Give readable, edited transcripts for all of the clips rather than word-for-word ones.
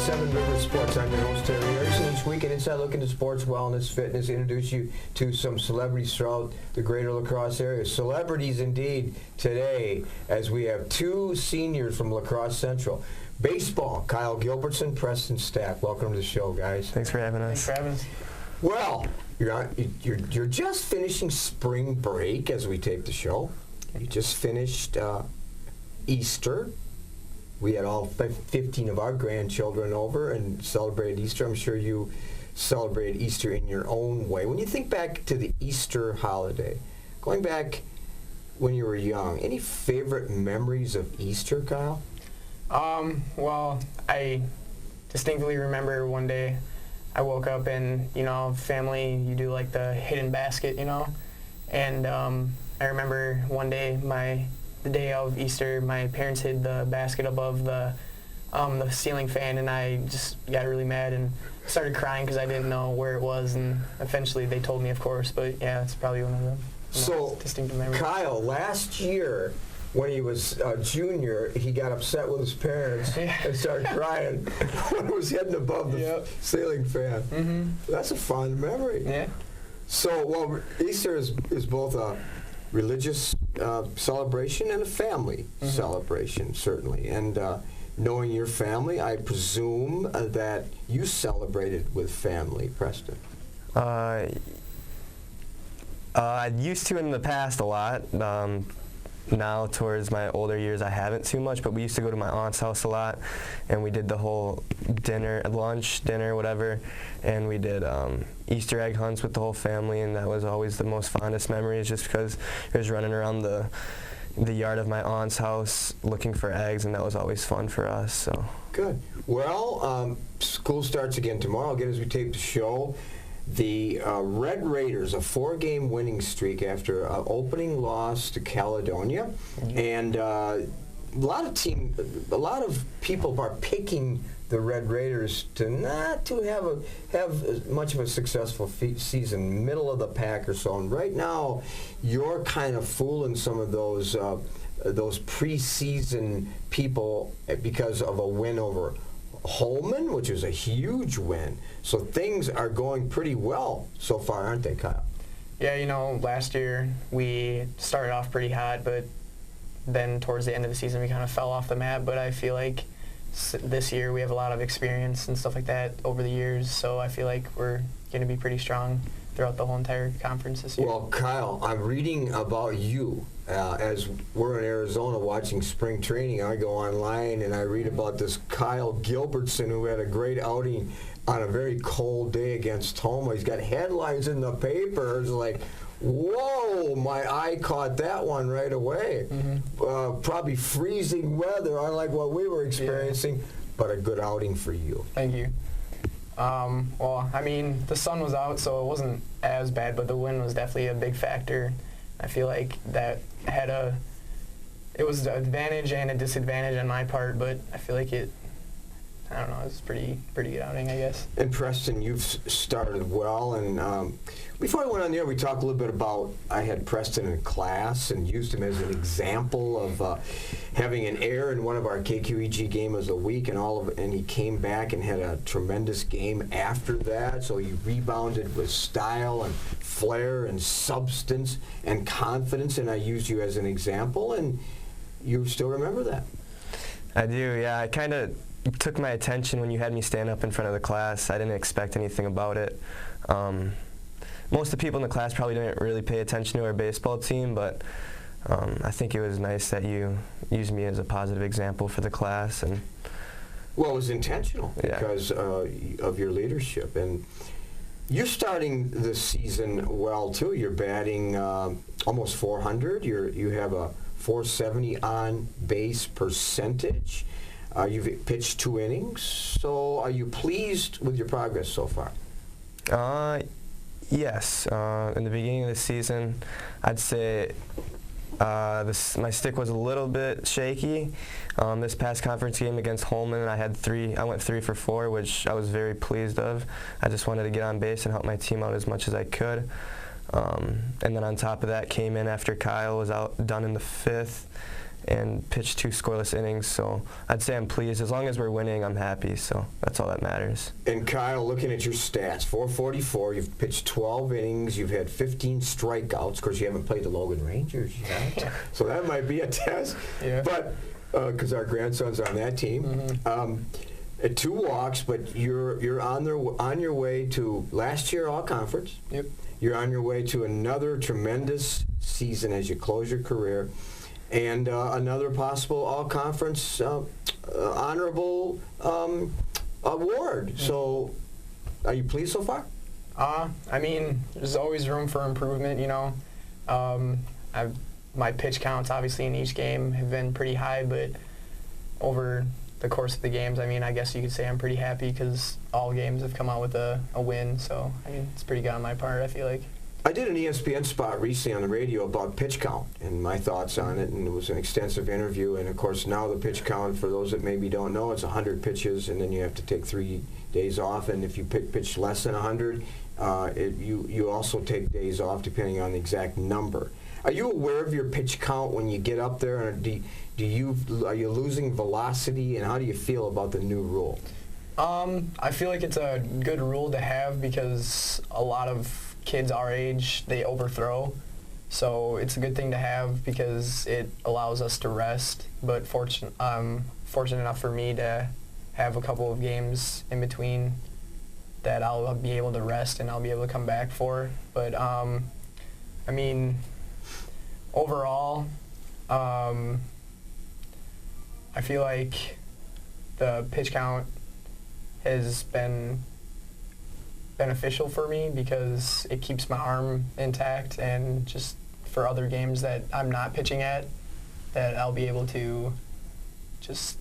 Seven River Sports. I'm your host, Terry Harrison. Each week, an inside look into sports, wellness, fitness, introduce you to some celebrities throughout the greater La Crosse area. Celebrities indeed today, as we have two seniors from La Crosse Central. Baseball, Kyle Gilbertson, Preston Stach. Welcome to the show, guys. Thanks for having us. Thanks for having us. Well, you're just finishing spring break as we tape the show. You just finished Easter. We had all 15 of our grandchildren over and celebrated Easter. I'm sure you celebrated Easter in your own way. When you think back to the Easter holiday, going back when you were young, any favorite memories of Easter, Kyle? Well, I distinctly remember one day I woke up and, family, you do like the hidden basket, and I remember one day the day of Easter, my parents hid the basket above the ceiling fan, and I just got really mad and started crying because I didn't know where it was, and eventually they told me, of course, but yeah, it's probably one of the most distinctive memories. Kyle, last year when he was a junior, he got upset with his parents and started crying when it was hidden above the ceiling fan. Mm-hmm. That's a fond memory. Yeah. So, well, Easter is both a religious celebration and a family celebration, certainly. And knowing your family, I presume that you celebrated with family, Preston. I used to in the past a lot. Now, towards my older years, I haven't too much, but we used to go to my aunt's house a lot, and we did the whole lunch, dinner, whatever, and we did Easter egg hunts with the whole family, and that was always the most fondest memories just because it was running around the yard of my aunt's house looking for eggs, and that was always fun for us. So good. Well, school starts again tomorrow. Again, as we tape the show, the Red Raiders, a 4-game winning streak after an opening loss to Caledonia, and a lot of people are picking the Red Raiders to not to have much of a successful season, middle of the pack or so. And right now, you're kind of fooling some of those preseason people because of a win over Holmen, which is a huge win. So things are going pretty well so far, aren't they, Kyle? Yeah, last year we started off pretty hot, but then towards the end of the season we kind of fell off the map. But I feel like this year we have a lot of experience and stuff like that over the years, so I feel like we're going to be pretty strong throughout the whole entire conference this year. Well, Kyle, I'm reading about you. As we're in Arizona watching spring training, I go online and I read about this Kyle Gilbertson who had a great outing on a very cold day against Holmen. He's got headlines in the papers like, whoa, my eye caught that one right away. Mm-hmm. Probably freezing weather, unlike what we were experiencing, but a good outing for you. Thank you. Well, I mean, the sun was out, so it wasn't as bad, but the wind was definitely a big factor. I feel like that it was an advantage and a disadvantage on my part, but I feel like it was pretty good outing, I guess. And Preston, you've started well, and before I went on the air, we talked a little bit about, I had Preston in class and used him as an example of having an error in one of our KQEG games of the week, and he came back and had a tremendous game after that, so he rebounded with style and flair and substance and confidence, and I used you as an example, and you still remember that. I do, yeah. I kind of took my attention when you had me stand up in front of the class. I didn't expect anything about it. Most of the people in the class probably didn't really pay attention to our baseball team, but I think it was nice that you used me as a positive example for the class. And well, it was intentional because of your leadership. And you're starting the season well, too. You're batting almost 400. You have a 470 on-base percentage. You've pitched 2 innings. So are you pleased with your progress so far? Yes. In the beginning of the season, I'd say my stick was a little bit shaky. This past conference game against Holmen, I went 3 for 4, which I was very pleased of. I just wanted to get on base and help my team out as much as I could. And then on top of that, came in after Kyle was done in the 5th, and pitched 2 scoreless innings. So I'd say I'm pleased. As long as we're winning, I'm happy. So that's all that matters. And Kyle, looking at your stats, 444, you've pitched 12 innings, you've had 15 strikeouts. Of course, you haven't played the Logan Rangers yet, so that might be a test. Yeah. But because our grandson's on that team. 2 walks, but you're on your way to last year All-Conference. Yep. You're on your way to another tremendous season as you close your career, and another possible All-Conference honorable award. So, are you pleased so far? I mean, there's always room for improvement, you know. My pitch counts, obviously, in each game have been pretty high, but over the course of the games, I mean, I guess you could say I'm pretty happy because all games have come out with a win. So, I mean, it's pretty good on my part, I feel like. I did an ESPN spot recently on the radio about pitch count and my thoughts on it, and it was an extensive interview. And, of course, now the pitch count, for those that maybe don't know, it's 100 pitches, and then you have to take 3 days off. And if you pitch less than 100, you also take days off depending on the exact number. Are you aware of your pitch count when you get up there? And are you losing velocity, and how do you feel about the new rule? I feel like it's a good rule to have because a lot of kids our age, they overthrow. So it's a good thing to have because it allows us to rest. But fortunate enough for me to have a couple of games in between that I'll be able to rest and I'll be able to come back for. But, I mean, overall, I feel like the pitch count has been beneficial for me because it keeps my arm intact, and just for other games that I'm not pitching at, that I'll be able to just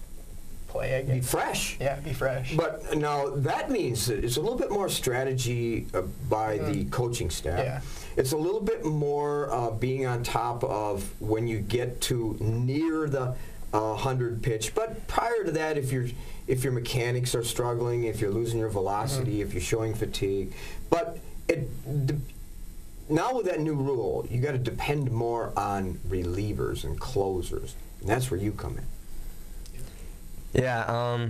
play again. Be fresh. Yeah, be fresh. But now that means that it's a little bit more strategy by the coaching staff. Yeah. It's a little bit more being on top of when you get to near the 100 pitch. But prior to that, if your mechanics are struggling, if you're losing your velocity, if you're showing fatigue, but now with that new rule, you got to depend more on relievers and closers, and that's where you come in. Yeah,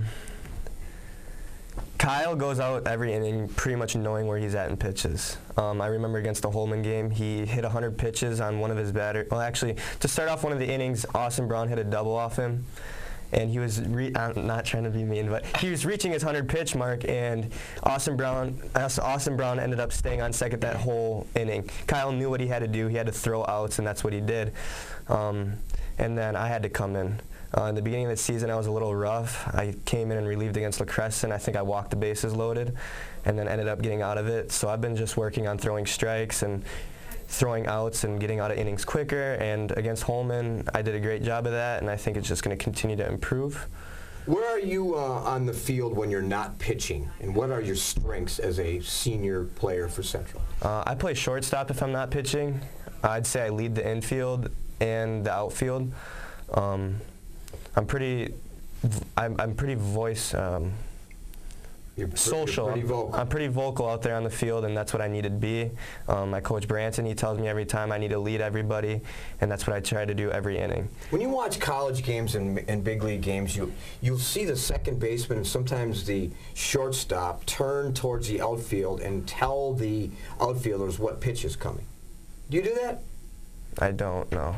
Kyle goes out every inning pretty much knowing where he's at in pitches. I remember against the Holmen game, he hit 100 pitches on one of his batters. Well, actually, to start off one of the innings, Austin Brown hit a double off him. And he was, I'm not trying to be mean, but he was reaching his 100 pitch mark, and Austin Brown ended up staying on second that whole inning. Kyle knew what he had to do. He had to throw outs, and that's what he did. And then I had to come in. In the beginning of the season, I was a little rough. I came in and relieved against La Crescent. I think I walked the bases loaded and then ended up getting out of it. So I've been just working on throwing strikes and throwing outs and getting out of innings quicker. And against Holmen, I did a great job of that, and I think it's just going to continue to improve. Where are you on the field when you're not pitching, and what are your strengths as a senior player for Central? I play shortstop if I'm not pitching. I'd say I lead the infield and the outfield. I'm pretty social. You're pretty vocal. I'm pretty vocal out there on the field, and that's what I need to be. My coach Branson, he tells me every time I need to lead everybody, and that's what I try to do every inning. When you watch college games and big league games, you'll see the second baseman and sometimes the shortstop turn towards the outfield and tell the outfielders what pitch is coming. Do you do that? I don't know.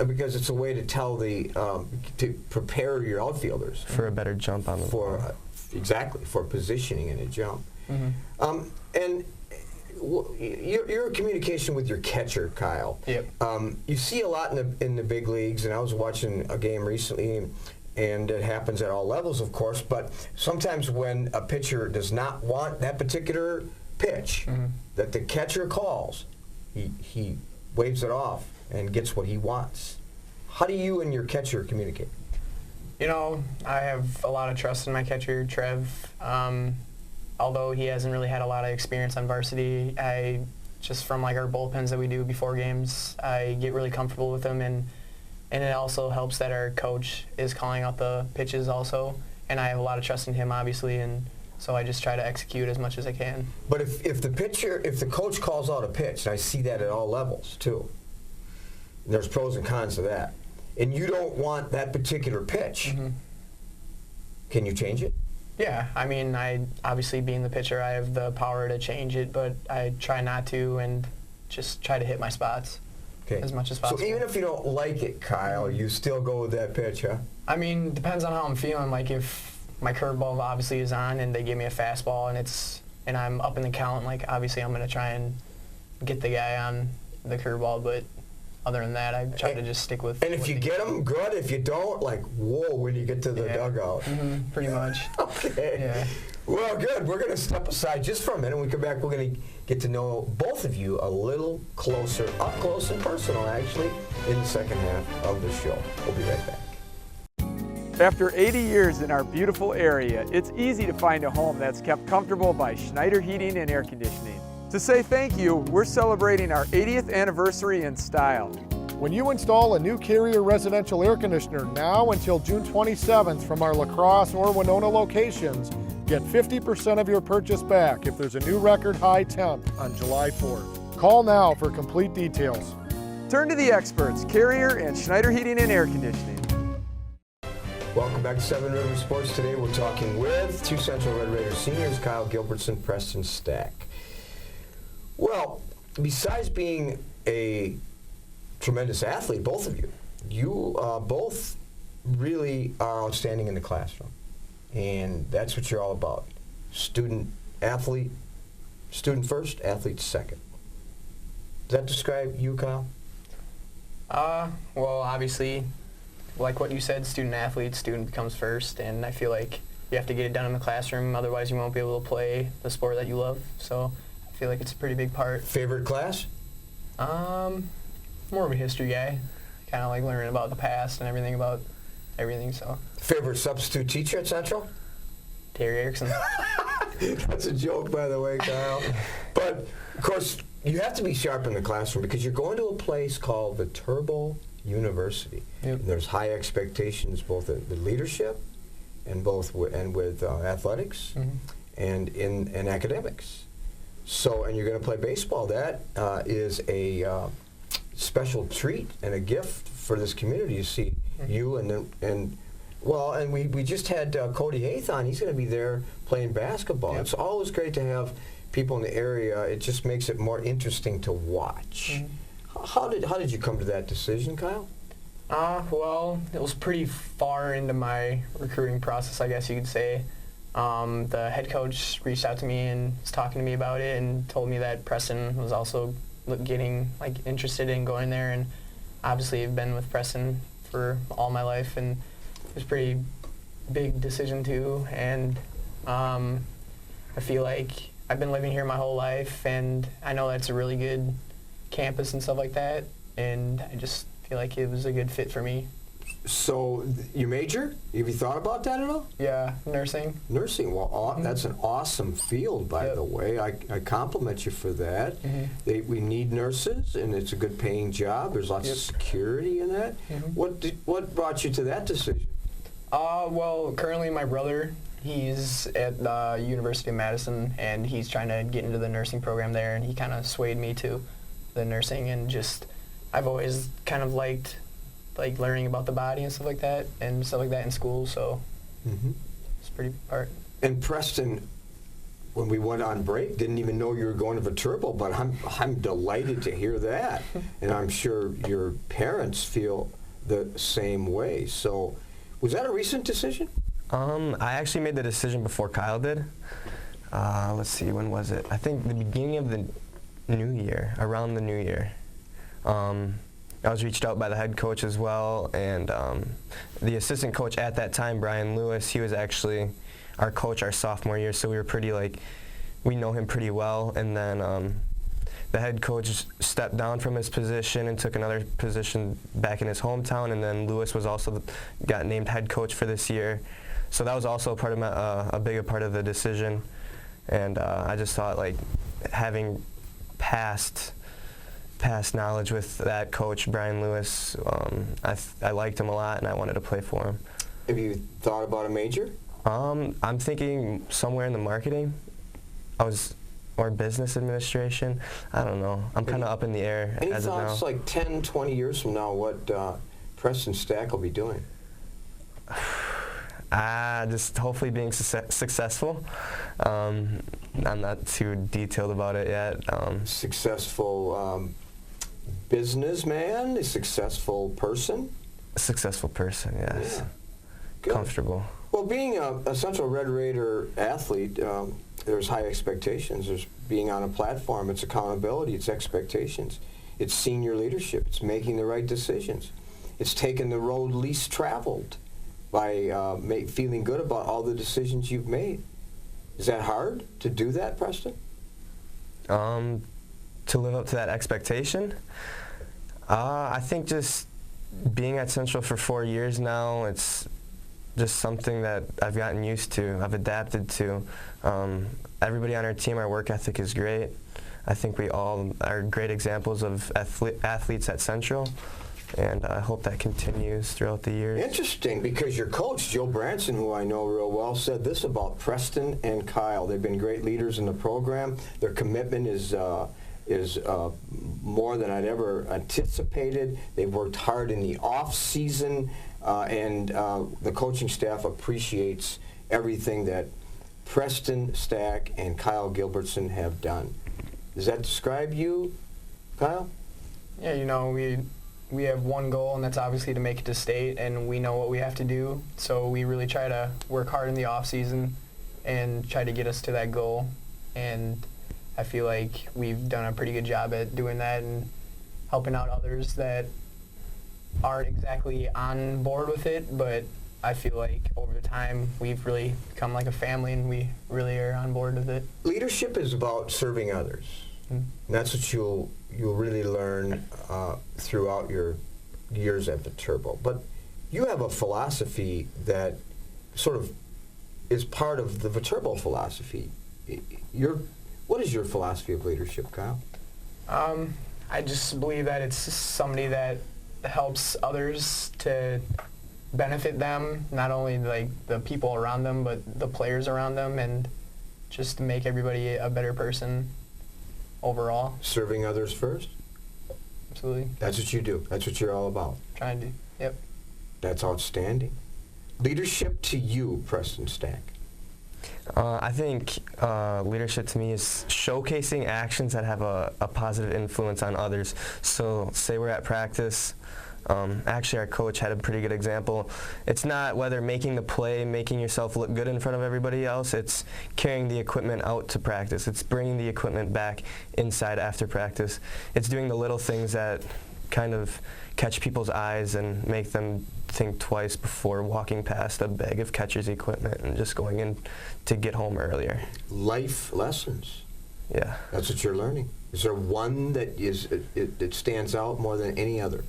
Because it's a way to tell to prepare your outfielders for a better jump on the ball. Exactly, for positioning and a jump. And you're in communication with your catcher, Kyle. Yep. You see a lot in the big leagues, and I was watching a game recently, and it happens at all levels, of course, but sometimes when a pitcher does not want that particular pitch that the catcher calls, he waves it off and gets what he wants. How do you and your catcher communicate? You know, I have a lot of trust in my catcher, Trev. Although he hasn't really had a lot of experience on varsity, just from like our bullpens that we do before games, I get really comfortable with him, and it also helps that our coach is calling out the pitches also, and I have a lot of trust in him, obviously, and so I just try to execute as much as I can. But if the coach calls out a pitch, and I see that at all levels too, and there's pros and cons to that. and you don't want that particular pitch, can you change it? Yeah, I mean, obviously being the pitcher, I have the power to change it, but I try not to and just try to hit my spots as much as possible. So even if you don't like it, Kyle, you still go with that pitch, huh? I mean, depends on how I'm feeling. Like if my curveball obviously is on and they give me a fastball and I'm up in the count, like obviously I'm going to try and get the guy on the curveball, but other than that, I try to just stick with. And if you get them, good. If you don't, like, whoa, when you get to the dugout. Pretty much. Okay. Yeah. Well, good. We're going to step aside just for a minute. When we come back, we're going to get to know both of you a little closer, up close and personal, actually, in the second half of the show. We'll be right back. After 80 years in our beautiful area, it's easy to find a home that's kept comfortable by Schneider Heating and Air Conditioning. To say thank you, we're celebrating our 80th anniversary in style. When you install a new Carrier residential air conditioner now until June 27th from our La Crosse or Winona locations, get 50% of your purchase back if there's a new record high temp on July 4th. Call now for complete details. Turn to the experts, Carrier and Schneider Heating and Air Conditioning. Welcome back to Seven Rivers Sports. Today we're talking with two Central Red Raiders seniors, Kyle Gilbertson, Preston Stach. Well, besides being a tremendous athlete, both of you both really are outstanding in the classroom. And that's what you're all about. Student first, athlete second. Does that describe you, Kyle? Well, obviously, like what you said, student athlete, student becomes first, and I feel like you have to get it done in the classroom, otherwise you won't be able to play the sport that you love. So I feel like it's a pretty big part. Favorite class? More of a history guy. Kind of like learning about the past and everything about everything, so. Favorite substitute teacher at Central? Terry Erickson. That's a joke, by the way, Kyle. But, of course, you have to be sharp in the classroom because you're going to a place called the Turbo University. Yep. And there's high expectations both in the leadership and with athletics and in academics. So, and you're going to play baseball. That is a special treat and a gift for this community to see you and we just had Cody Haith on. He's going to be there playing basketball. Yep. It's always great to have people in the area. It just makes it more interesting to watch. How did you come to that decision, Kyle? Well, it was pretty far into my recruiting process, I guess you could say. The head coach reached out to me and was talking to me about it and told me that Preston was also getting interested in going there, and obviously I've been with Preston for all my life, and it was a pretty big decision too, and I feel like I've been living here my whole life, and I know that's a really good campus and stuff like that, and I just feel like it was a good fit for me. So, you major? Have you thought about that at all? Yeah, nursing. Nursing, well, that's an awesome field, by the way. I compliment you for that. We need nurses, and it's a good paying job. There's lots of security in that. What brought you to that decision? Well, currently my brother, he's at the University of Madison, and he's trying to get into the nursing program there, and he kind of swayed me to the nursing, and just I've always kind of liked learning about the body and stuff like that in school, so it's a pretty big part. And Preston, when we went on break, didn't even know you were going to Viterbo, but I'm delighted to hear that, and I'm sure your parents feel the same way. So, was that a recent decision? I actually made the decision before Kyle did. Let's see, when was it? I think the beginning of the new year, around the new year. I was reached out by the head coach as well, and the assistant coach at that time, Brian Lewis, he was actually our coach our sophomore year, so we were pretty we know him pretty well, and then the head coach stepped down from his position and took another position back in his hometown, and then Lewis was also got named head coach for this year. So that was also part of a bigger part of the decision, and I just thought having past knowledge with that coach, Brian Lewis, I liked him a lot, and I wanted to play for him. Have you thought about a major? I'm thinking somewhere in the marketing. Or business administration. I don't know. I'm kind of up in the air Any as of now. thoughts 10, 20 years from now, what Preston Stach will be doing? Just hopefully being successful. I'm not too detailed about it yet. Successful businessman, a successful person? A successful person, yes. Yeah. Good. Comfortable. Well, being a Central Red Raider athlete, there's high expectations. There's being on a platform. It's accountability. It's expectations. It's senior leadership. It's making the right decisions. It's taking the road least traveled by feeling good about all the decisions you've made. Is that hard to do that, Preston? To live up to that expectation? I think just being at Central for 4 years now, it's just something that I've gotten used to, I've adapted to. Everybody on our team, our work ethic is great. I think we all are great examples of athletes at Central, and I hope that continues throughout the years. Interesting, because your coach, Joe Branson, who I know real well, said this about Preston and Kyle. They've been great leaders in the program. Their commitment is more than I'd ever anticipated. They've worked hard in the off season, and the coaching staff appreciates everything that Preston Stach and Kyle Gilbertson have done. Does that describe you, Kyle? Yeah, you know, we have one goal, and that's obviously to make it to state, and we know what we have to do. So we really try to work hard in the off season and try to get us to that goal. And I feel like we've done a pretty good job at doing that and helping out others that aren't exactly on board with it, but I feel like over time we've really become like a family, and we really are on board with it. Leadership is about serving others. And that's what you'll really learn throughout your years at Viterbo. But you have a philosophy that sort of is part of the Viterbo philosophy. What is your philosophy of leadership, Kyle? I just believe that it's somebody that helps others to benefit them, not only like the people around them, but the players around them, and just to make everybody a better person overall. Serving others first? Absolutely. That's what you do. That's what you're all about. Trying to, yep. That's outstanding. Leadership to you, Preston Stach. I think leadership to me is showcasing actions that have a positive influence on others. So say we're at practice. Actually, our coach had a pretty good example. It's not whether making the play, making yourself look good in front of everybody else. It's carrying the equipment out to practice. It's bringing the equipment back inside after practice. It's doing the little things that kind of catch people's eyes and make them think twice before walking past a bag of catcher's equipment and just going in to get home earlier. Life Lessons. Yeah. That's what you're learning. Is there one that that stands out more than any other?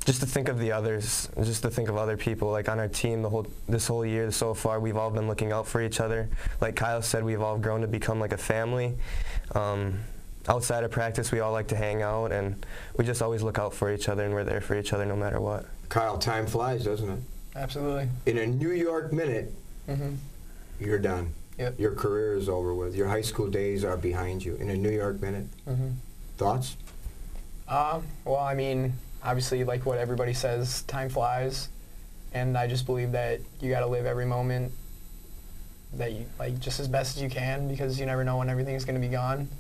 Just to think of the others, just to think of other people. Like on our team, this whole year so far, we've all been looking out for each other. Like Kyle said, we've all grown to become like a family. Outside of practice, we all like to hang out, and we just always look out for each other, and we're there for each other no matter what. Kyle, time flies, doesn't it? Absolutely. In a New York minute, you're done. Yep. Your career is over with. Your high school days are behind you. In a New York minute. Thoughts? Well, I mean, obviously, like what everybody says, time flies, and I just believe that you got to live every moment that you like just as best as you can, because you never know when everything's going to be gone,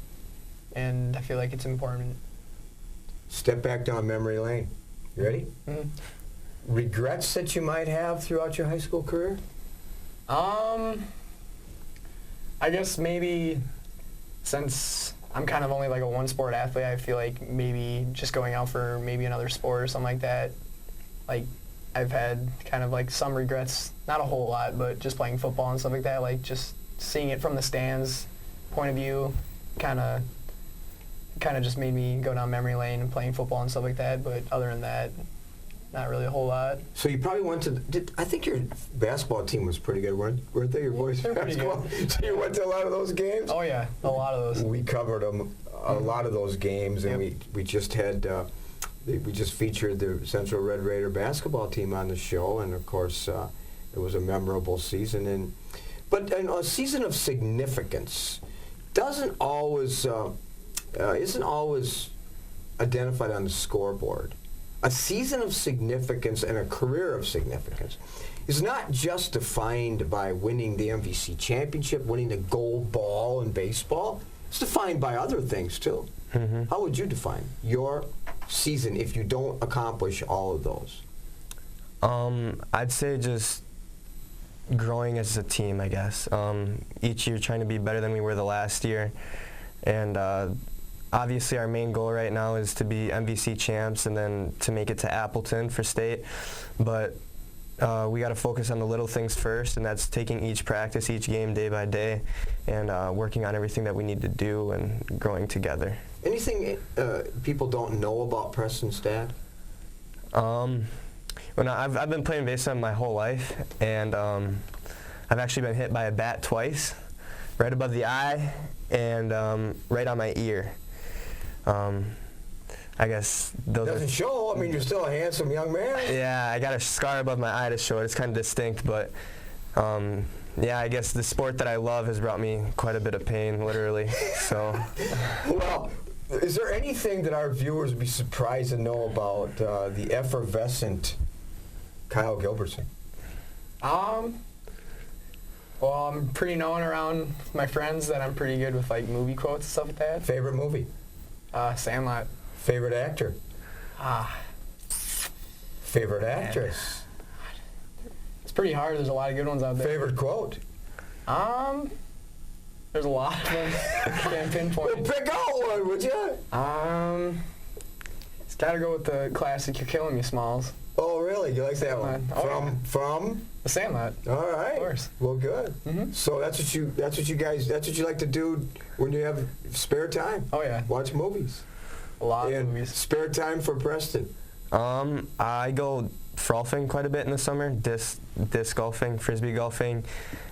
and I feel like it's important. Step back down memory lane. You ready? Regrets that you might have throughout your high school career? I guess maybe since I'm kind of only like a one-sport athlete, I feel like maybe just going out for maybe another sport or something like that. Like, I've had kind of like some regrets, not a whole lot, but just playing football and stuff like that, like just seeing it from the stands point of view kind of just made me go down memory lane and playing football and stuff like that. But other than that, not really a whole lot. So you probably went to, I think your basketball team was pretty good, weren't they, your boys' basketball? So you went to a lot of those games? Oh yeah, a lot of those. We covered them, a lot of those games, and we just had, we just featured the Central Red Raider basketball team on the show, and of course it was a memorable season. But a season of significance isn't always identified on the scoreboard. A season of significance and a career of significance is not just defined by winning the MVC championship, winning the gold ball in baseball. It's defined by other things too. Mm-hmm. How would you define your season if you don't accomplish all of those? I'd say just growing as a team, I guess. Each year trying to be better than we were the last year. And obviously our main goal right now is to be MVC champs and then to make it to Appleton for state. But we got to focus on the little things first, and that's taking each practice, each game day by day, and working on everything that we need to do and growing together. Anything people don't know about Preston Stach? When I've been playing baseball my whole life, and I've actually been hit by a bat twice, right above the eye and right on my ear. I guess those Doesn't show. I mean, you're still a handsome young man. Yeah, I got a scar above my eye to show it. It's kind of distinct, but yeah, I guess the sport that I love has brought me quite a bit of pain, literally. So. Well, is there anything that our viewers would be surprised to know about the effervescent Kyle Gilbertson? Well, I'm pretty known around my friends that I'm pretty good with like movie quotes and stuff like that. Favorite movie? Sandlot. Favorite actor? Ah, Favorite actress? it's pretty hard. There's a lot of good ones out there. Favorite quote? There's a lot of them. Can't Well, pinpoint. pick out one, would you? It's got to go with the classic "You're Killing Me," Smalls. Oh, really? You like that one? Oh, From? The Sandlot. All right. Of course. Well, good. Mhm. So that's what you like to do when you have spare time. Oh yeah, Watch movies. a lot of And movies. spare time for Preston. I go frolfing quite a bit in the summer, disc golfing, frisbee golfing,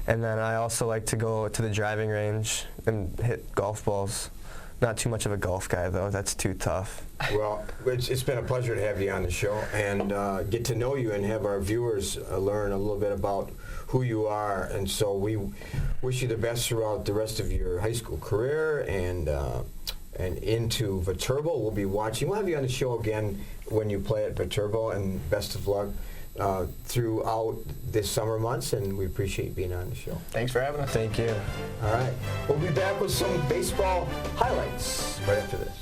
and then I also like to go to the driving range and hit golf balls. Not too much of a golf guy though, that's too tough. Well, it's been a pleasure to have you on the show and get to know you and have our viewers learn a little bit about who you are. And so we wish you the best throughout the rest of your high school career and into Viterbo. We'll be watching. We'll have you on the show again when you play at Viterbo, and best of luck throughout this summer months, and we appreciate you being on the show. Thanks for having us. Thank you. All right. We'll be back with some baseball highlights right after this.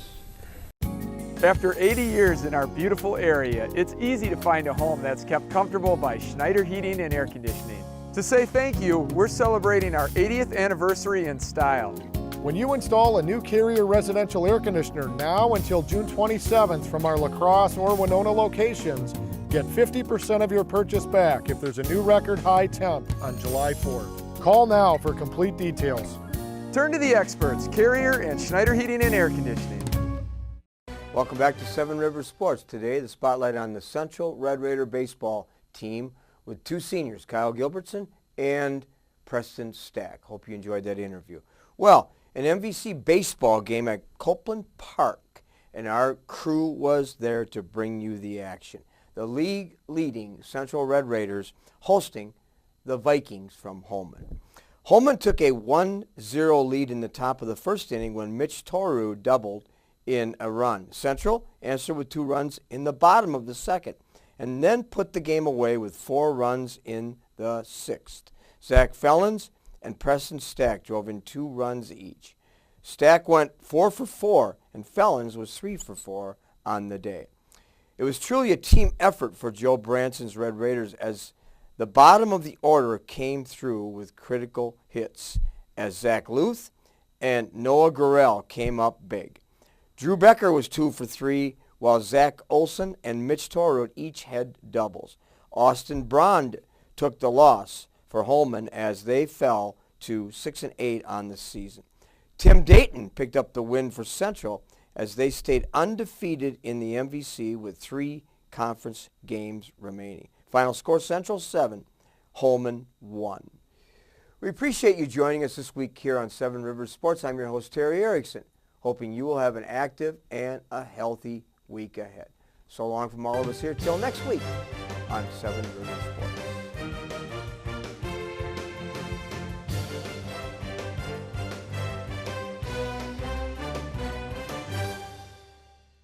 After 80 years in our beautiful area, it's easy to find a home that's kept comfortable by Schneider Heating and Air Conditioning. To say thank you, we're celebrating our 80th anniversary in style. When you install a new Carrier residential air conditioner now until June 27th from our La Crosse or Winona locations, get 50% of your purchase back if there's a new record high temp on July 4th. Call now for complete details. Turn to the experts, Carrier and Schneider Heating and Air Conditioning. Welcome back to Seven Rivers Sports. Today, the spotlight on the Central Red Raider baseball team with two seniors, Kyle Gilbertson and Preston Stach. Hope you enjoyed that interview. Well, an MVC baseball game at Copeland Park, and our crew was there to bring you the action. The league-leading Central Red Raiders hosting the Vikings from Holmen. Holmen took a 1-0 lead in the top of the first inning when Mitch Toru doubled in a run. Central answered with 2 runs in the bottom of the second and then put the game away with 4 runs in the 6th. Zach Fellens and Preston Stach drove in 2 runs each. Stach went 4 for 4 and Fellens was 3 for 4 on the day. It was truly a team effort for Joe Branson's Red Raiders as the bottom of the order came through with critical hits as Zach Luth and Noah Gurrell came up big. Drew Becker was 2 for 3, while Zach Olson and Mitch Torrud each had doubles. Austin Brond took the loss for Holmen as they fell to 6-8 on the season. Tim Dayton picked up the win for Central as they stayed undefeated in the MVC with 3 conference games remaining. Final score, Central 7, Holmen 1. We appreciate you joining us this week here on Seven Rivers Sports. I'm your host, Terry Erickson, hoping you will have an active and a healthy week ahead. So long from all of us here till next week on Seven Rivers Sports.